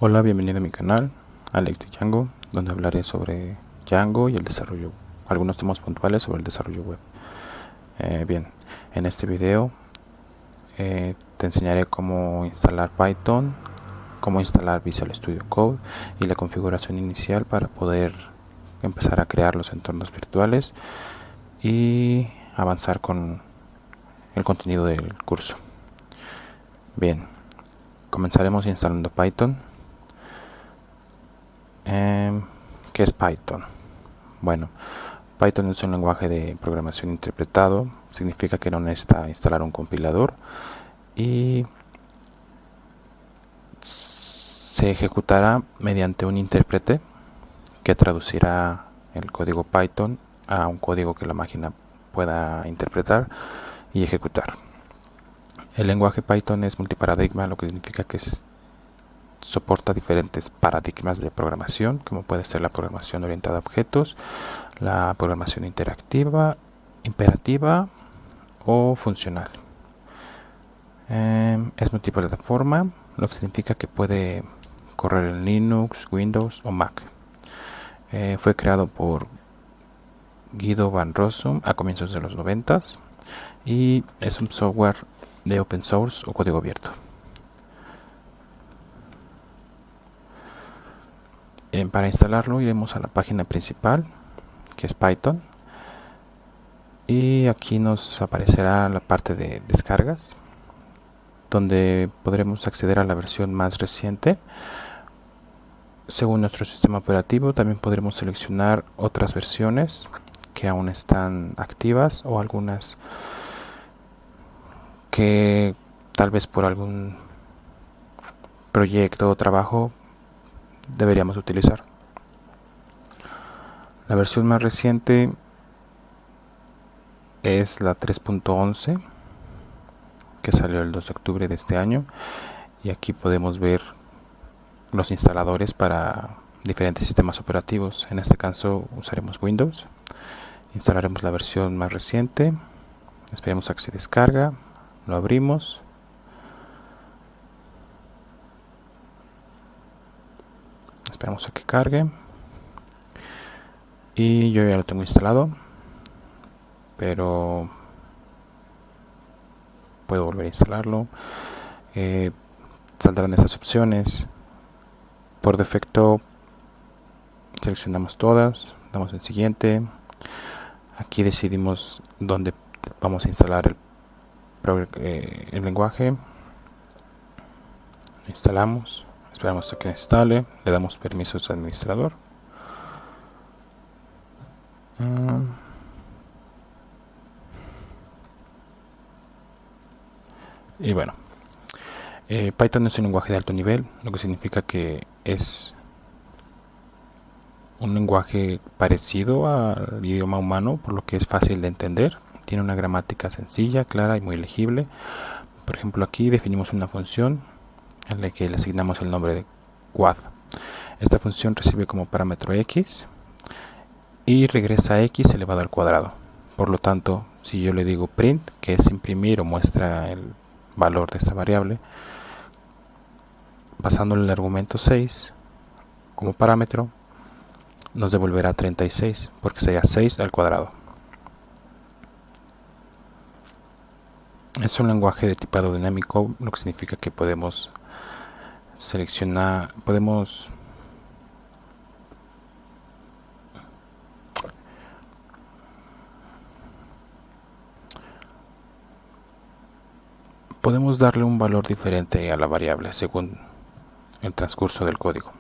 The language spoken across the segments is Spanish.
Hola, bienvenido a mi canal, Alex de Django, donde hablaré sobre Django y el desarrollo, algunos temas puntuales sobre el desarrollo web. Bien, en este video te enseñaré cómo instalar Python, cómo instalar Visual Studio Code y la configuración inicial para poder empezar a crear los entornos virtuales y avanzar con el contenido del curso. Bien, comenzaremos instalando Python. ¿Qué es Python? Bueno, Python es un lenguaje de programación interpretado, significa que no necesita instalar un compilador y se ejecutará mediante un intérprete que traducirá el código Python a un código que la máquina pueda interpretar y ejecutar. El lenguaje Python es multiparadigma, lo que significa que soporta diferentes paradigmas de programación, como puede ser la programación orientada a objetos, la programación interactiva, imperativa o funcional. Es multiplataforma, lo que significa que puede correr en Linux, Windows o Mac. Fue creado por Guido van Rossum a comienzos de los 90 y es un software de open source o código abierto. Para instalarlo iremos a la página principal, que es Python, y aquí nos aparecerá la parte de descargas, donde podremos acceder a la versión más reciente según nuestro sistema operativo. También podremos seleccionar otras versiones que aún están activas o algunas que tal vez por algún proyecto o trabajo deberíamos utilizar. La versión más reciente es la 3.11, que salió el 2 de octubre de este año, y aquí podemos ver los instaladores para diferentes sistemas operativos. En este caso usaremos Windows. Instalaremos la versión más reciente, esperemos a que se descarga, lo abrimos, esperamos a que cargue y yo ya lo tengo instalado, pero puedo volver a instalarlo. Saldrán estas opciones. Por defecto seleccionamos todas, damos en siguiente. Aquí decidimos dónde vamos a instalar el lenguaje. Lo instalamos, esperamos a que instale, le damos permisos al administrador. Y bueno, Python es un lenguaje de alto nivel, lo que significa que es un lenguaje parecido al idioma humano, por lo que es fácil de entender. Tiene una gramática sencilla, clara y muy legible. Por ejemplo, aquí definimos una función a la que le asignamos el nombre de quad. Esta función recibe como parámetro x y regresa x elevado al cuadrado. Por lo tanto, si yo le digo print, que es imprimir o muestra el valor de esta variable, pasándole el argumento 6 como parámetro, nos devolverá 36, porque sería 6 al cuadrado. Es un lenguaje de tipado dinámico, lo que significa que podemos seleccionar, podemos darle un valor diferente a la variable según el transcurso del código,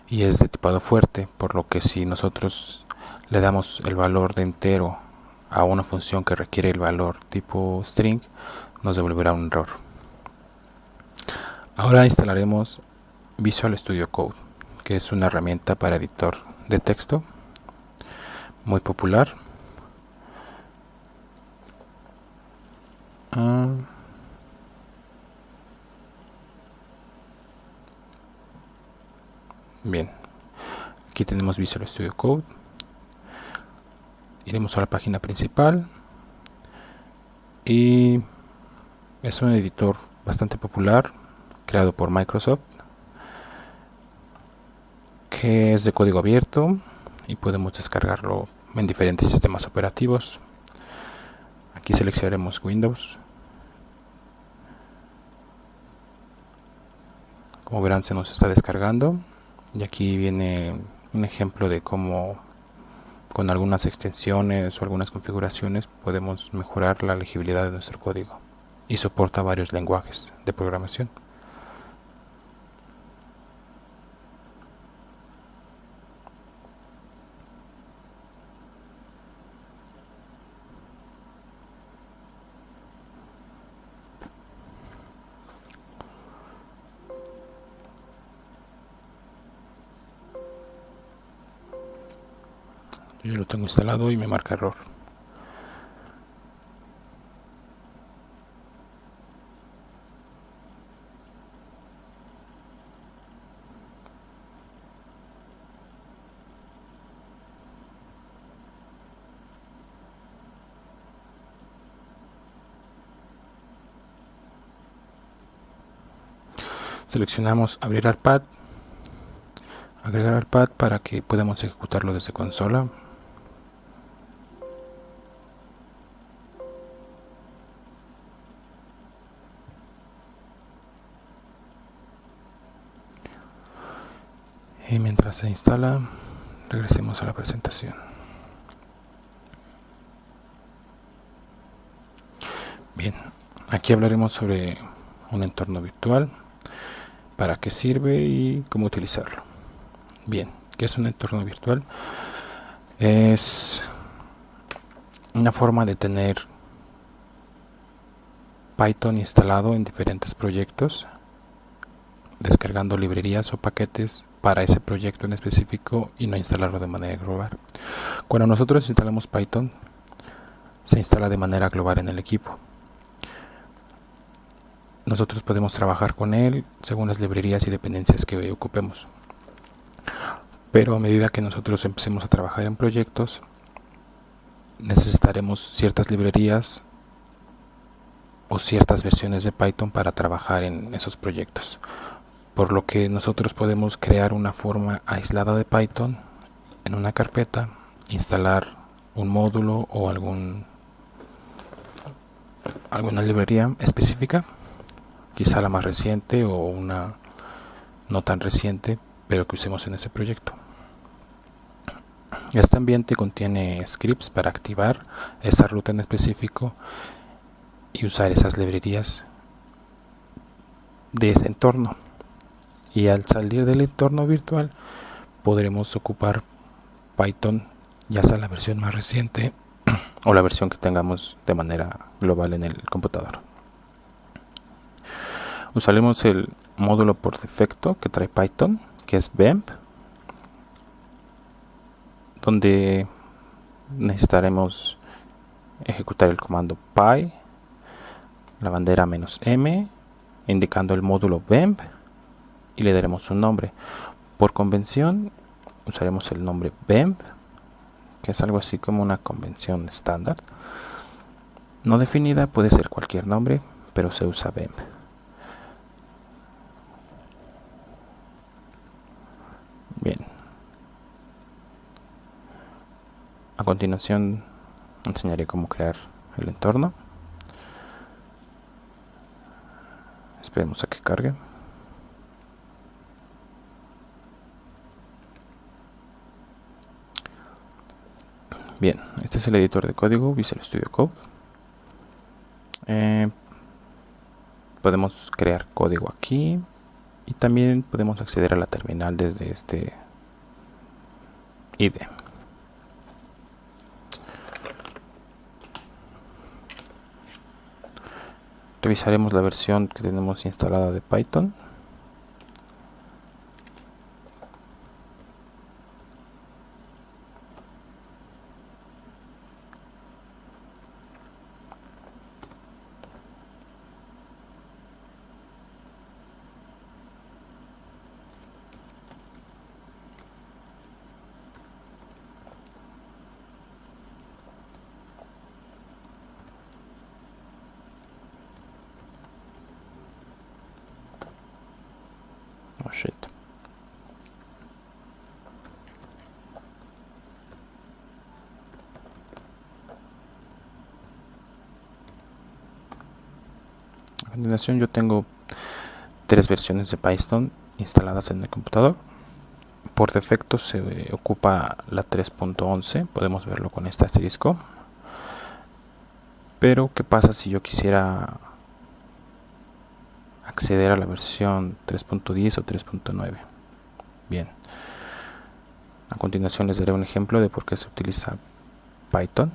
y es de tipado fuerte, por lo que si nosotros le damos el valor de entero a una función que requiere el valor tipo string, nos devolverá un error. Ahora instalaremos Visual Studio Code, que es una herramienta para editor de texto muy popular. Bien, aquí tenemos Visual Studio Code. Iremos a la página principal y es un editor bastante popular, creado por Microsoft. lenguaje es de código abierto y podemos descargarlo en diferentes sistemas operativos. Aquí seleccionaremos Windows. Como verán, se nos está descargando y aquí viene un ejemplo de cómo con algunas extensiones o algunas configuraciones podemos mejorar la legibilidad de nuestro código, y soporta varios lenguajes de programación. Yo lo tengo instalado y me marca error. Seleccionamos abrir ARPAD, agregar ARPAD para que podamos ejecutarlo desde consola. Y mientras se instala, regresemos a la presentación. Bien, aquí hablaremos sobre un entorno virtual, para qué sirve y cómo utilizarlo. Bien, ¿qué es un entorno virtual? Es una forma de tener Python instalado en diferentes proyectos, descargando librerías o paquetes para ese proyecto en específico y no instalarlo de manera global. Cuando nosotros instalamos Python, se instala de manera global en el equipo. Nosotros podemos trabajar con él según las librerías y dependencias que ocupemos. Pero a medida que nosotros empecemos a trabajar en proyectos, necesitaremos ciertas librerías o ciertas versiones de Python para trabajar en esos proyectos. Por lo que nosotros podemos crear una forma aislada de Python en una carpeta, instalar un módulo o alguna librería específica, quizá la más reciente o una no tan reciente, pero que usemos en ese proyecto. Este ambiente contiene scripts para activar esa ruta en específico y usar esas librerías de ese entorno. Y al salir del entorno virtual podremos ocupar Python, ya sea la versión más reciente o la versión que tengamos de manera global en el computador. Usaremos el módulo por defecto que trae Python, que es BEMP, donde necesitaremos ejecutar el comando py, la bandera "-m", indicando el módulo BEMP, y le daremos un nombre. Por convención usaremos el nombre BEMP, que es algo así como una convención estándar. No definida, puede ser cualquier nombre, pero se usa BEMP. Bien. A continuación enseñaré cómo crear el entorno. Esperemos a que cargue. Bien, este es el editor de código Visual Studio Code. Podemos crear código aquí y también podemos acceder a la terminal desde este IDE. Revisaremos la versión que tenemos instalada de Python. continuación yo tengo 3 versiones de Python instaladas en el computador. Por defecto se ocupa la 3.11, podemos verlo con este asterisco. Pero ¿qué pasa si yo quisiera acceder a la versión 3.10 o 3.9? Bien, a continuación les daré un ejemplo de por qué se utiliza Python.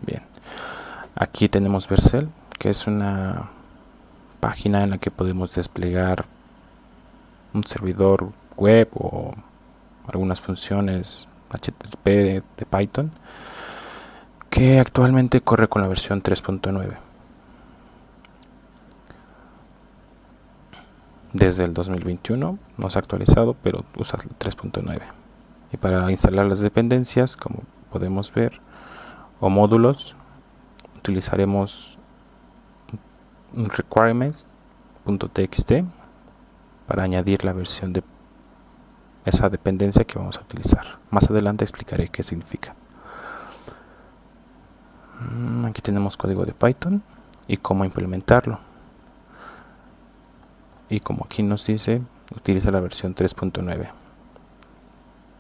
Bien, aquí tenemos Vercel, que es una página en la que podemos desplegar un servidor web o algunas funciones HTTP de Python, que actualmente corre con la versión 3.9. Desde el 2021 no se ha actualizado, pero usa 3.9. Y para instalar las dependencias, como podemos ver, o módulos, utilizaremos un requirements.txt para añadir la versión de esa dependencia que vamos a utilizar. Más adelante explicaré qué significa. Aquí tenemos código de Python y cómo implementarlo. Y como aquí nos dice, utiliza la versión 3.9,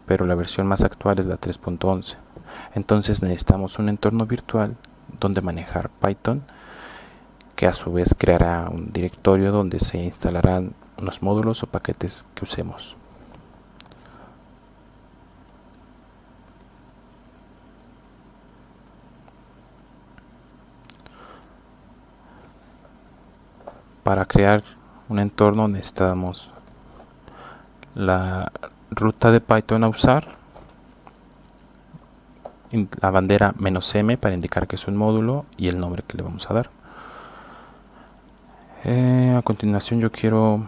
pero la versión más actual es la 3.11. Entonces necesitamos un entorno virtual donde manejar Python, que a su vez creará un directorio donde se instalarán los módulos o paquetes que usemos. Para crear un entorno necesitamos la ruta de Python a usar, la bandera "-m" para indicar que es un módulo y el nombre que le vamos a dar. A continuación yo quiero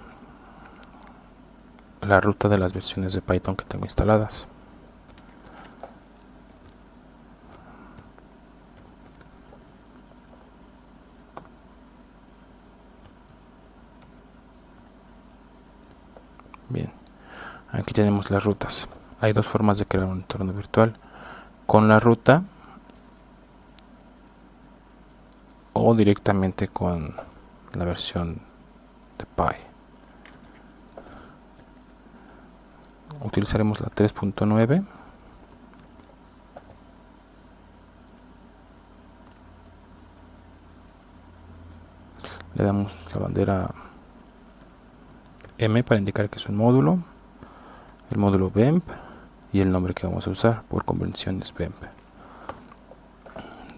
la ruta de las versiones de Python que tengo instaladas. Bien, aquí tenemos las rutas. Hay dos formas de crear un entorno virtual: con la ruta o directamente con la versión de Py. Utilizaremos la 3.9. Le damos la bandera "m" para indicar que es un módulo, el módulo "bemp" y el nombre que vamos a usar, por convención es "bemp".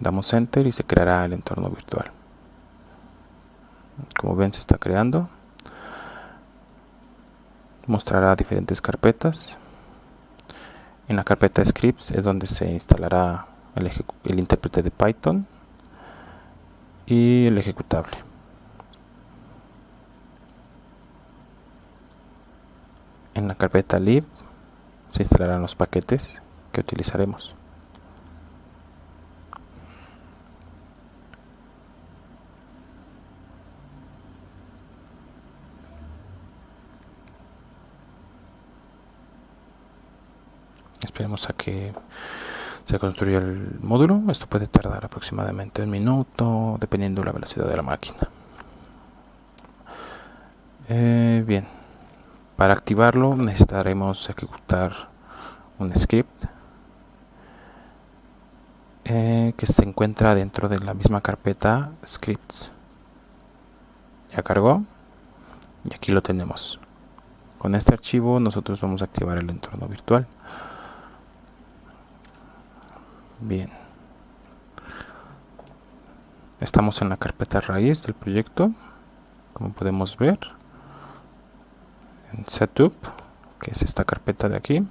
Damos enter y se creará el entorno virtual. Como ven, se está creando. Mostrará diferentes carpetas. En la carpeta scripts es donde se instalará el intérprete de Python y el ejecutable. En la carpeta lib se instalarán los paquetes que utilizaremos. Esperemos a que se construya el módulo. Esto puede tardar aproximadamente 1 minuto, dependiendo de la velocidad de la máquina. Bien, para activarlo necesitaremos ejecutar un script que se encuentra dentro de la misma carpeta scripts. Ya cargó y aquí lo tenemos. Con este archivo nosotros vamos a activar el entorno virtual. Bien, estamos en la carpeta raíz del proyecto, como podemos ver, en setup, que es esta carpeta de aquí.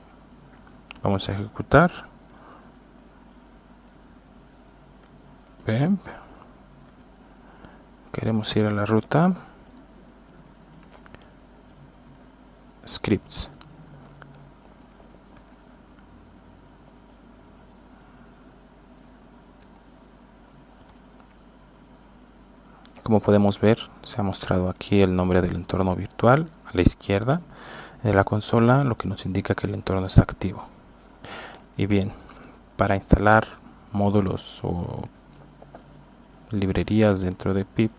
Vamos a ejecutar bemp. Queremos ir a la ruta scripts. Como podemos ver, se ha mostrado aquí el nombre del entorno virtual a la izquierda de la consola, lo que nos indica que el entorno está activo. Y bien, para instalar módulos o librerías dentro de pip,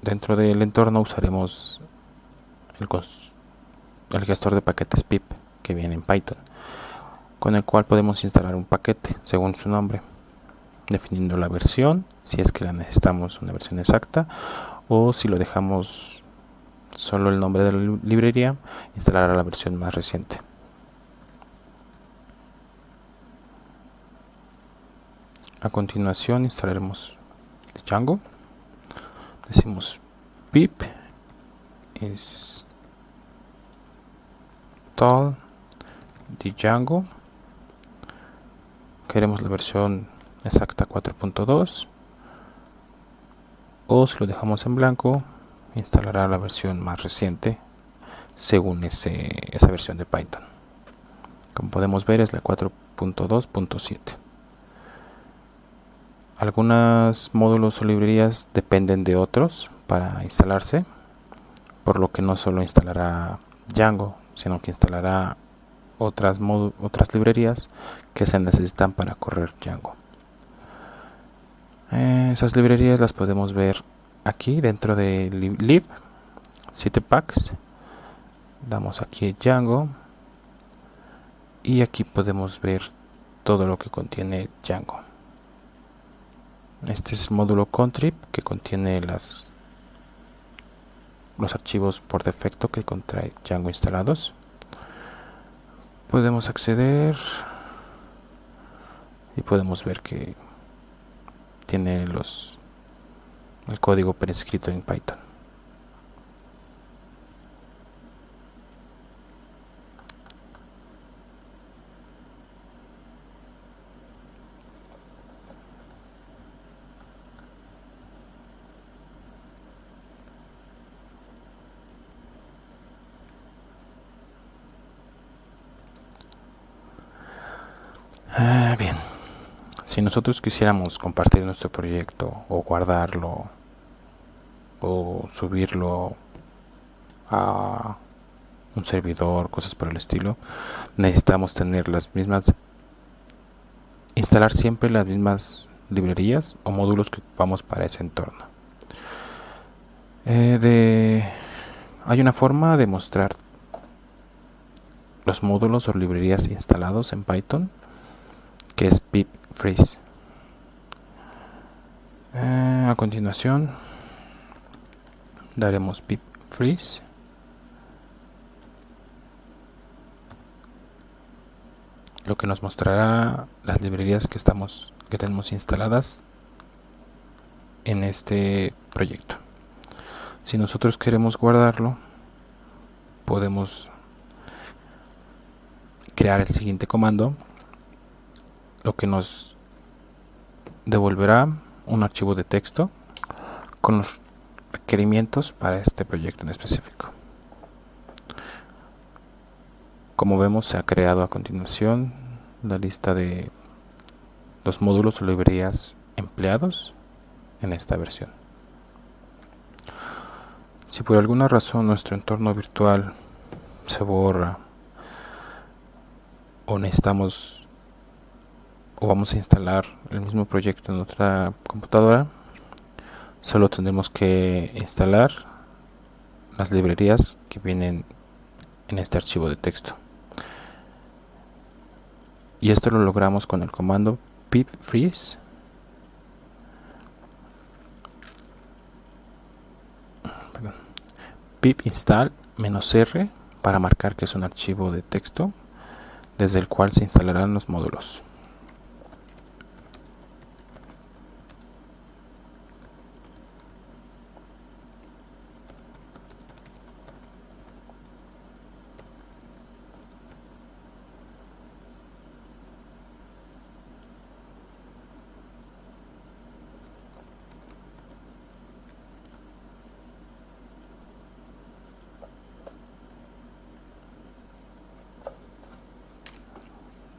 dentro del entorno usaremos el gestor de paquetes pip que viene en Python, con el cual podemos instalar un paquete según su nombre, definiendo la versión, si es que la necesitamos una versión exacta, o si lo dejamos solo el nombre de la librería, instalará la versión más reciente. A continuación instalaremos Django. Decimos pip install Django. Queremos la versión exacta 4.2, o si lo dejamos en blanco, instalará la versión más reciente según esa versión de Python. Como podemos ver, es la 4.2.7. Algunos módulos o librerías dependen de otros para instalarse, por lo que no solo instalará Django, sino que instalará otras librerías que se necesitan para correr Django. Esas librerías las podemos ver aquí dentro de lib packs. Damos aquí Django y aquí podemos ver todo lo que contiene Django. Este es el módulo contrib, que contiene los archivos por defecto que contrae Django instalados. Podemos acceder y podemos ver que tiene el código prescrito en Python. Bien, si nosotros quisiéramos compartir nuestro proyecto o guardarlo o subirlo a un servidor, cosas por el estilo, necesitamos tener instalar siempre las mismas librerías o módulos que ocupamos para ese entorno. Hay una forma de mostrar los módulos o librerías instalados en Python, que es pip freeze. A continuación daremos pip freeze, lo que nos mostrará las librerías que tenemos instaladas en este proyecto. Si nosotros queremos guardarlo, podemos crear el siguiente comando, lo que nos devolverá un archivo de texto con los requerimientos para este proyecto en específico. Como vemos, se ha creado a continuación la lista de los módulos o librerías empleados en esta versión. Si por alguna razón nuestro entorno virtual se borra o necesitamos o vamos a instalar el mismo proyecto en otra computadora, solo tendremos que instalar las librerías que vienen en este archivo de texto, y esto lo logramos con el comando pip freeze pip install -r para marcar que es un archivo de texto desde el cual se instalarán los módulos.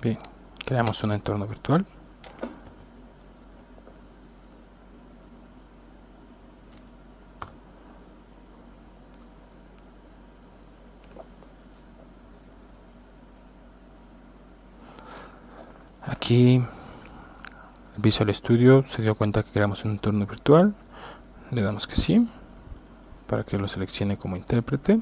Bien, creamos un entorno virtual. Aquí Visual Studio se dio cuenta que queríamos un entorno virtual. Le damos que sí, para que lo seleccione como intérprete.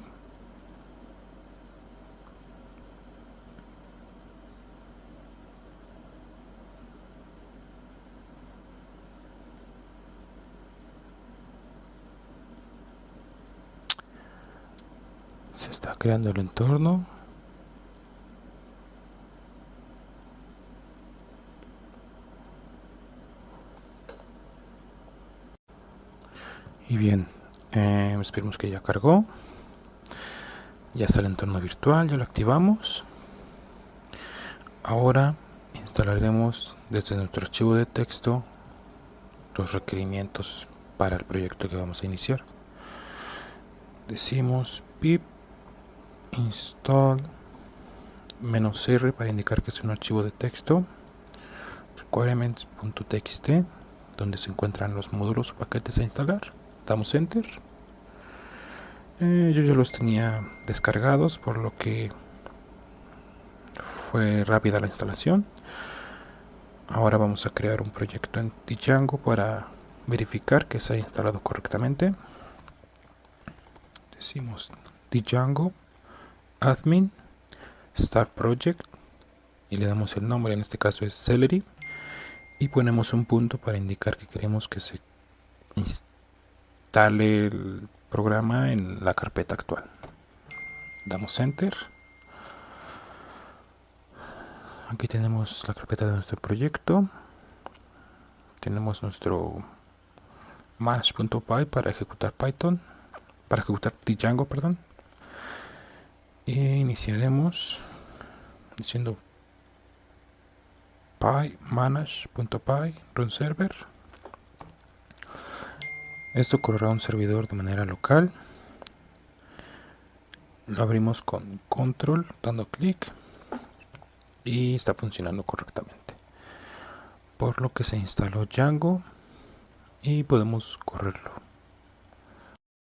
Se está creando el entorno. Y bien, esperemos que ya cargó. Ya está el entorno virtual, ya lo activamos. Ahora instalaremos desde nuestro archivo de texto los requerimientos para el proyecto que vamos a iniciar. Decimos pip install -r para indicar que es un archivo de texto, requirements.txt, donde se encuentran los módulos o paquetes a instalar. Damos enter. Yo ya los tenía descargados, por lo que fue rápida la instalación. Ahora vamos a crear un proyecto en Django para verificar que se ha instalado correctamente. Decimos Django admin start project y le damos el nombre, en este caso es Celery, y ponemos un punto para indicar que queremos que se instale el programa en la carpeta actual. Damos enter. Aquí tenemos la carpeta de nuestro proyecto. Tenemos nuestro manage.py para ejecutar Django, perdón. E iniciaremos diciendo py manage.py run server. Esto correrá un servidor de manera local. Lo abrimos con control dando clic y está funcionando correctamente, por lo que se instaló Django y podemos correrlo.